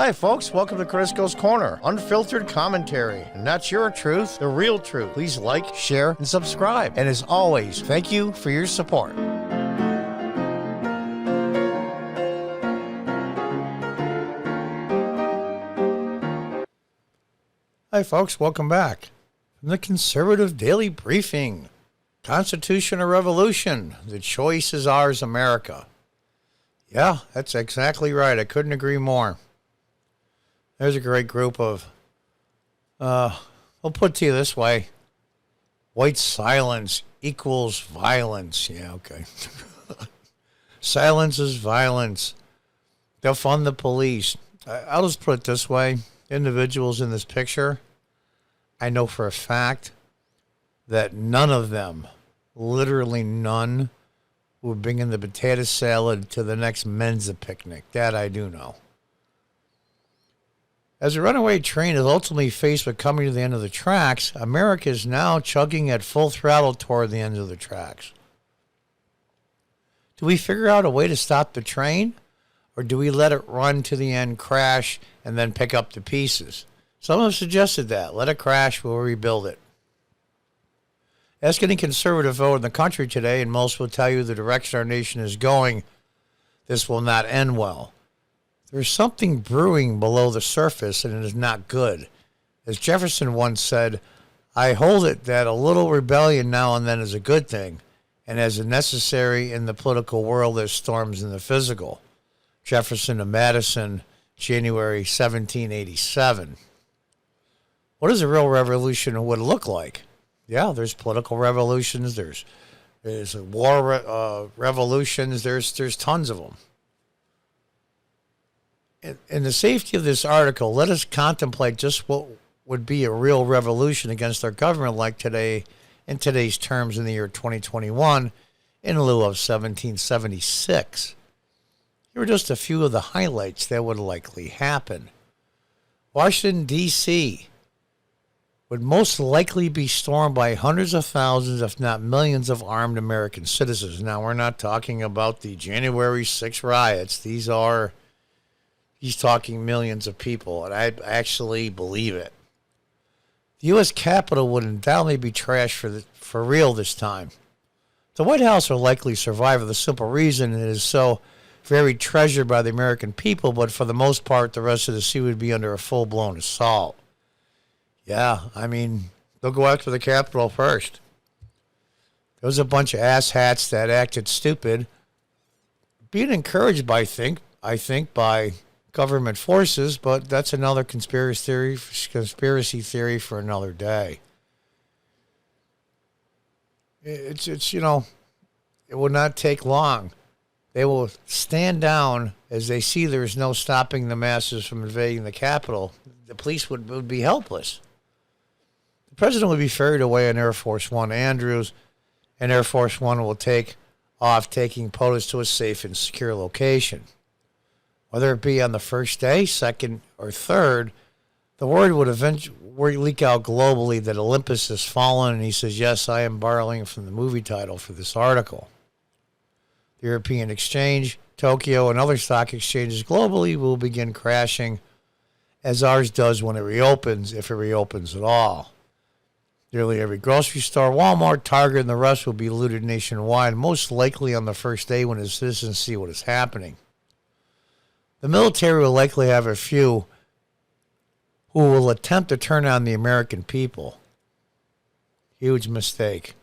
Hi, folks. Welcome to Crisco's Corner. Unfiltered commentary. And not your truth, the real truth. Please like, share, and subscribe. And as always, thank you for your support. Hi, folks. Welcome back. From the Conservative Daily Briefing. Constitution or Revolution? The choice is ours, America. Yeah, that's exactly right. I couldn't agree more. There's a great group of, I'll put it to you this way. White silence equals violence. Yeah, okay. Silence is violence. They'll fund the police. I'll just put it this way. Individuals in this picture, I know for a fact that none of them, literally none, will bring in the potato salad to the next Mensa picnic. That I do know. As a runaway train is ultimately faced with coming to the end of the tracks, America is now chugging at full throttle toward the end of the tracks. Do we figure out a way to stop the train, or do we let it run to the end, crash, and then pick up the pieces? Some have suggested that. Let it crash, we'll rebuild it. Ask any conservative vote in the country today, and most will tell you the direction our nation is going, this will not end well. There's something brewing below the surface, and it is not good. As Jefferson once said, I hold it that a little rebellion now and then is a good thing, and as necessary in the political world as storms in the physical. Jefferson to Madison, January 1787. What does a real revolution would look like? Yeah, there's political revolutions, there's war revolutions, there's tons of them. In the safety of this article, let us contemplate just what would be a real revolution against our government like today, in today's terms in the year 2021, in lieu of 1776. Here are just a few of the highlights that would likely happen. Washington, D.C. would most likely be stormed by hundreds of thousands, if not millions, of armed American citizens. Now, we're not talking about the January 6 riots. He's talking millions of people, and I actually believe it. The U.S. Capitol would undoubtedly be trashed for real this time. The White House will likely survive for the simple reason it is so very treasured by the American people, but for the most part, the rest of the city would be under a full-blown assault. Yeah, I mean, they'll go after the Capitol first. There was a bunch of asshats that acted stupid, being encouraged by, I think, by government forces, but that's another conspiracy theory for another day. It's it will not take long. They will stand down as they see there's no stopping the masses from invading the Capitol. The police would be helpless. The president would be ferried away on Air Force One Andrews, and Air Force One will take off, taking POTUS to a safe and secure location. Whether it be on the first day, second, or third, the word would eventually leak out globally that Olympus has fallen, and he says, yes, I am borrowing from the movie title for this article. The European Exchange, Tokyo, and other stock exchanges globally will begin crashing, as ours does when it reopens, if it reopens at all. Nearly every grocery store, Walmart, Target, and the rest will be looted nationwide, most likely on the first day when the citizens see what is happening. The military will likely have a few who will attempt to turn on the American people. Huge mistake.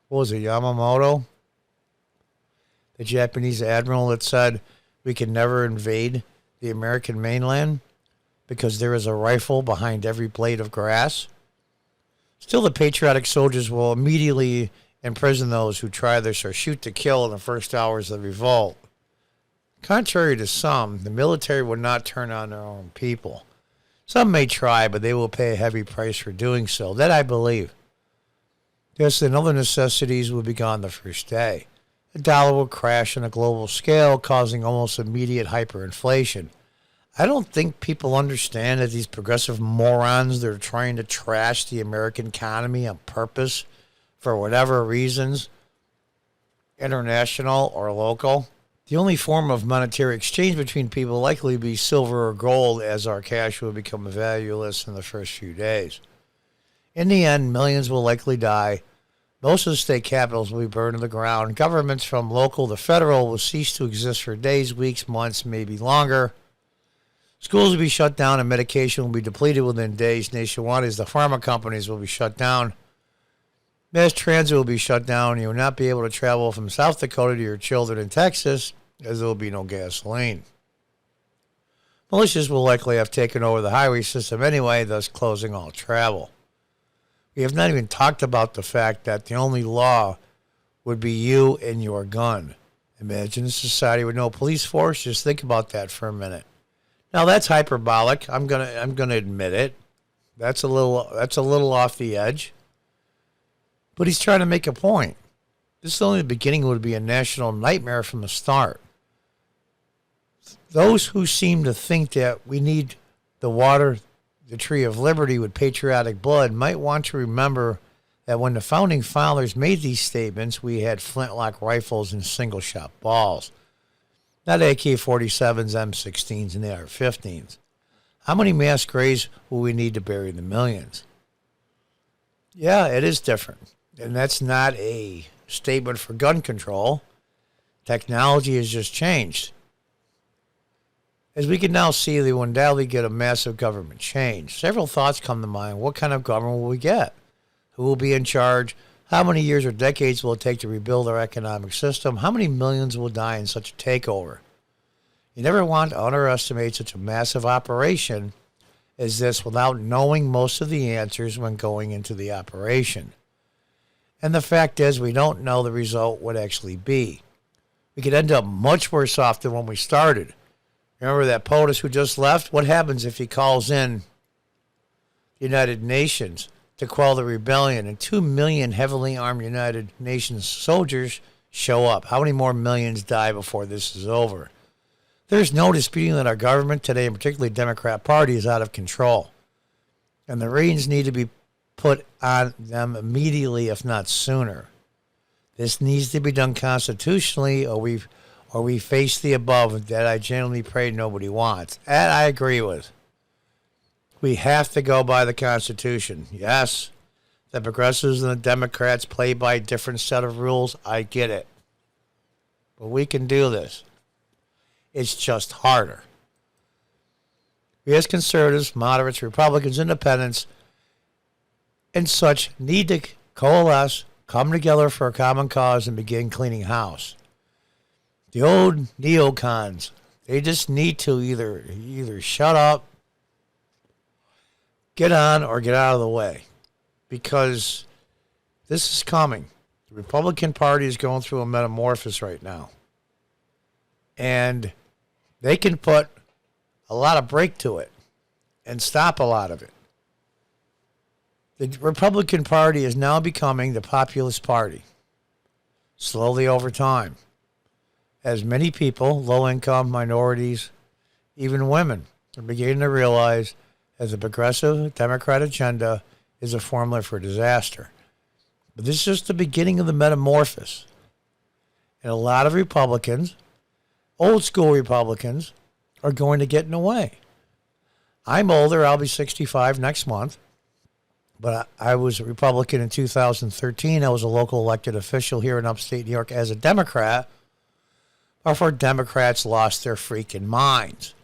What was it, Yamamoto? The Japanese admiral that said we can never invade the American mainland because there is a rifle behind every blade of grass. Still, the patriotic soldiers will immediately imprison those who try this or shoot to kill in the first hours of the revolt. Contrary to some, the military would not turn on their own people. Some may try, but they will pay a heavy price for doing so. That I believe. Yes, and other necessities will be gone the first day. The dollar will crash on a global scale, causing almost immediate hyperinflation. I don't think people understand that these progressive morons that are trying to trash the American economy on purpose for whatever reasons, international or local, The only form of monetary exchange between people likely be silver or gold, as our cash will become valueless in the first few days. In the end, millions will likely die. Most of the state capitals will be burned to the ground. Governments from local to federal will cease to exist for days, weeks, months, maybe longer. Schools will be shut down and medication will be depleted within days nationwide as the pharma companies will be shut down. Mass transit will be shut down. You will not be able to travel from South Dakota to your children in Texas as there will be no gasoline. Militias will likely have taken over the highway system anyway, thus closing all travel. We have not even talked about the fact that the only law would be you and your gun. Imagine a society with no police force. Just think about that for a minute. Now that's hyperbolic. I'm gonna admit it. That's a little off the edge. But he's trying to make a point. This is only the beginning. Would be a national nightmare from the start. Those who seem to think that we need the water, the tree of liberty with patriotic blood might want to remember that when the founding fathers made these statements, we had flintlock rifles and single-shot balls. Not AK-47s, M16s, and AR-15s. How many mass graves will we need to bury the millions? Yeah, it is different. And that's not a statement for gun control. Technology has just changed. As we can now see, they will undoubtedly get a massive government change. Several thoughts come to mind. What kind of government will we get? Who will be in charge? How many years or decades will it take to rebuild our economic system? How many millions will die in such a takeover? You never want to underestimate such a massive operation as this without knowing most of the answers when going into the operation. And the fact is, we don't know the result would actually be. We could end up much worse off than when we started. Remember that POTUS who just left? What happens if he calls in the United Nations to quell the rebellion and 2 million heavily armed United Nations soldiers show up? How many more millions die before this is over? There's no disputing that our government today, and particularly the Democrat Party, is out of control. And the reins need to be put on them immediately, if not sooner. This needs to be done constitutionally, or we face the above that I genuinely pray nobody wants. That I agree with. We have to go by the Constitution. Yes, the progressives and the Democrats play by a different set of rules. I get it. But we can do this. It's just harder. We as conservatives, moderates, Republicans, independents, and such need to coalesce, come together for a common cause, and begin cleaning house. The old neocons, they just need to either shut up, get on, or get out of the way. Because this is coming. The Republican Party is going through a metamorphosis right now. And they can put a lot of brake to it and stop a lot of it. The Republican Party is now becoming the populist party, slowly over time. As many people, low-income, minorities, even women, are beginning to realize that the progressive Democrat agenda is a formula for disaster. But this is just the beginning of the metamorphosis. And a lot of Republicans, old school Republicans, are going to get in the way. I'm older. I'll be 65 next month. But I was a Republican in 2013. I was a local elected official here in upstate New York as a Democrat. Before Democrats lost their freaking minds.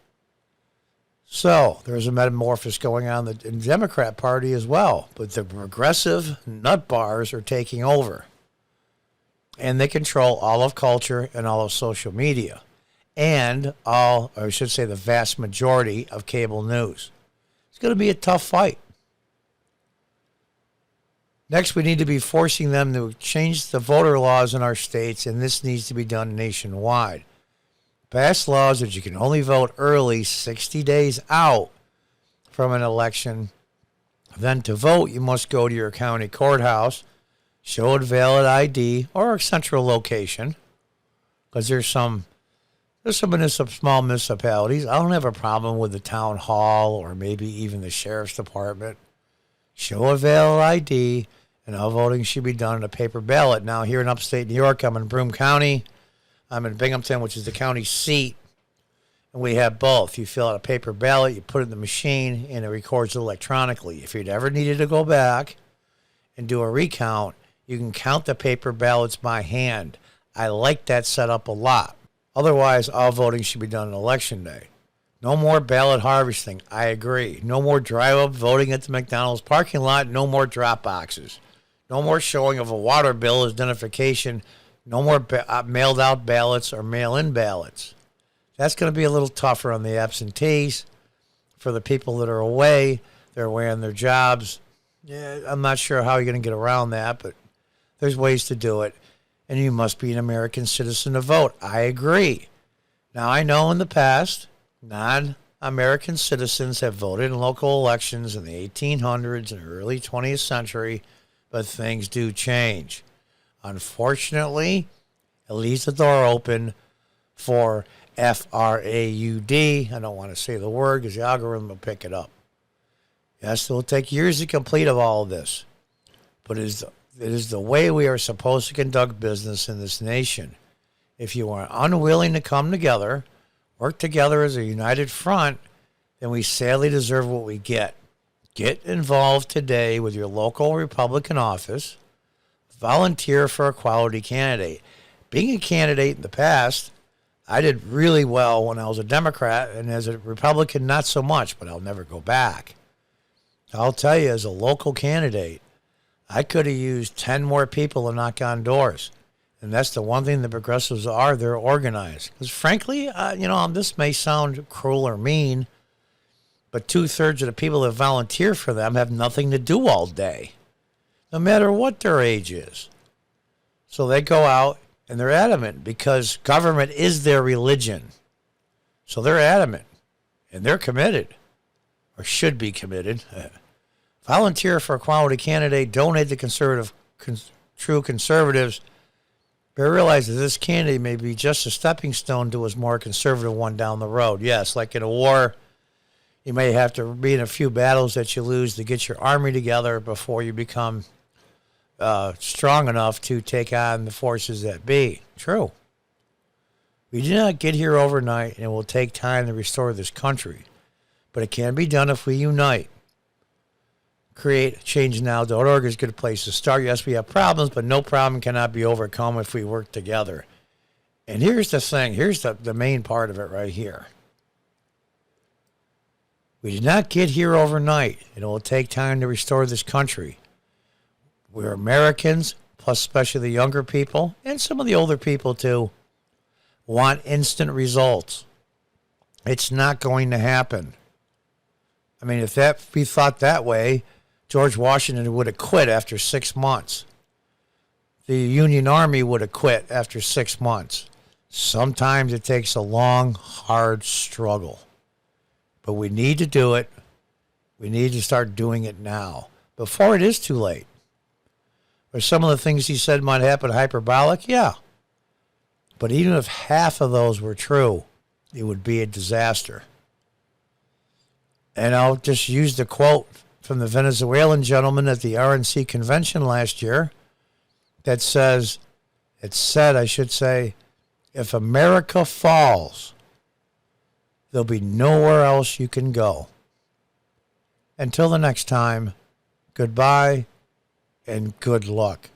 So there's a metamorphosis going on in the Democrat Party as well. But the progressive nut bars are taking over. And they control all of culture and all of social media. And all, or I should say the vast majority of cable news. It's going to be a tough fight. Next, we need to be forcing them to change the voter laws in our states, and this needs to be done nationwide. Pass laws that you can only vote early, 60 days out from an election. Then to vote, you must go to your county courthouse, show a valid ID or a central location, because there's some small municipalities. I don't have a problem with the town hall or maybe even the sheriff's department. Show a valid ID. And all voting should be done on a paper ballot. Now, here in upstate New York, I'm in Broome County. I'm in Binghamton, which is the county seat, and we have both. You fill out a paper ballot, you put it in the machine, and it records it electronically. If you ever needed to go back and do a recount, you can count the paper ballots by hand. I like that setup a lot. Otherwise, all voting should be done on Election Day. No more ballot harvesting. I agree. No more drive-up voting at the McDonald's parking lot. No more drop boxes. No more showing of a water bill as identification. No more mailed-out ballots or mail-in ballots. That's going to be a little tougher on the absentees. For the people that are away, they're away on their jobs. Yeah, I'm not sure how you're going to get around that, but there's ways to do it. And you must be an American citizen to vote. I agree. Now, I know in the past, non-American citizens have voted in local elections in the 1800s and early 20th century, but things do change. Unfortunately, it leaves the door open for fraud. I don't want to say the word because the algorithm will pick it up. Yes, it will take years to complete of all of this, but it is the way we are supposed to conduct business in this nation. If you are unwilling to come together, work together as a united front, then we sadly deserve what we get. Get involved today with your local Republican office. Volunteer for a quality candidate. Being a candidate in the past, I did really well when I was a Democrat, and as a Republican, not so much, but I'll never go back. I'll tell you, as a local candidate, I could have used 10 more people to knock on doors. And that's the one thing the progressives are. They're organized. Because frankly, this may sound cruel or mean, but 2/3 of the people that volunteer for them have nothing to do all day, no matter what their age is. So they go out and they're adamant because government is their religion. So they're adamant and they're committed, or should be committed. Volunteer for a quality candidate, donate to true conservatives, but realize that this candidate may be just a stepping stone to a more conservative one down the road. Yes, like in a war, you may have to be in a few battles that you lose to get your army together before you become strong enough to take on the forces that be. True. We did not get here overnight, and it will take time to restore this country. But it can be done if we unite. Create ChangeNow.org is a good place to start. Yes, we have problems, but no problem cannot be overcome if we work together. And here's the thing. Here's the main part of it right here. We did not get here overnight, and it will take time to restore this country. We're Americans, plus especially the younger people, and some of the older people too, want instant results. It's not going to happen. I mean, if we thought that way, George Washington would have quit after 6 months. The Union Army would have quit after 6 months. Sometimes it takes a long, hard struggle. But we need to do it. We need to start doing it now, before it is too late. Or some of the things he said might happen hyperbolic, yeah. But even if half of those were true, it would be a disaster. And I'll just use the quote from the Venezuelan gentleman at the RNC convention last year that said, if America falls, there'll be nowhere else you can go. Until the next time, goodbye and good luck.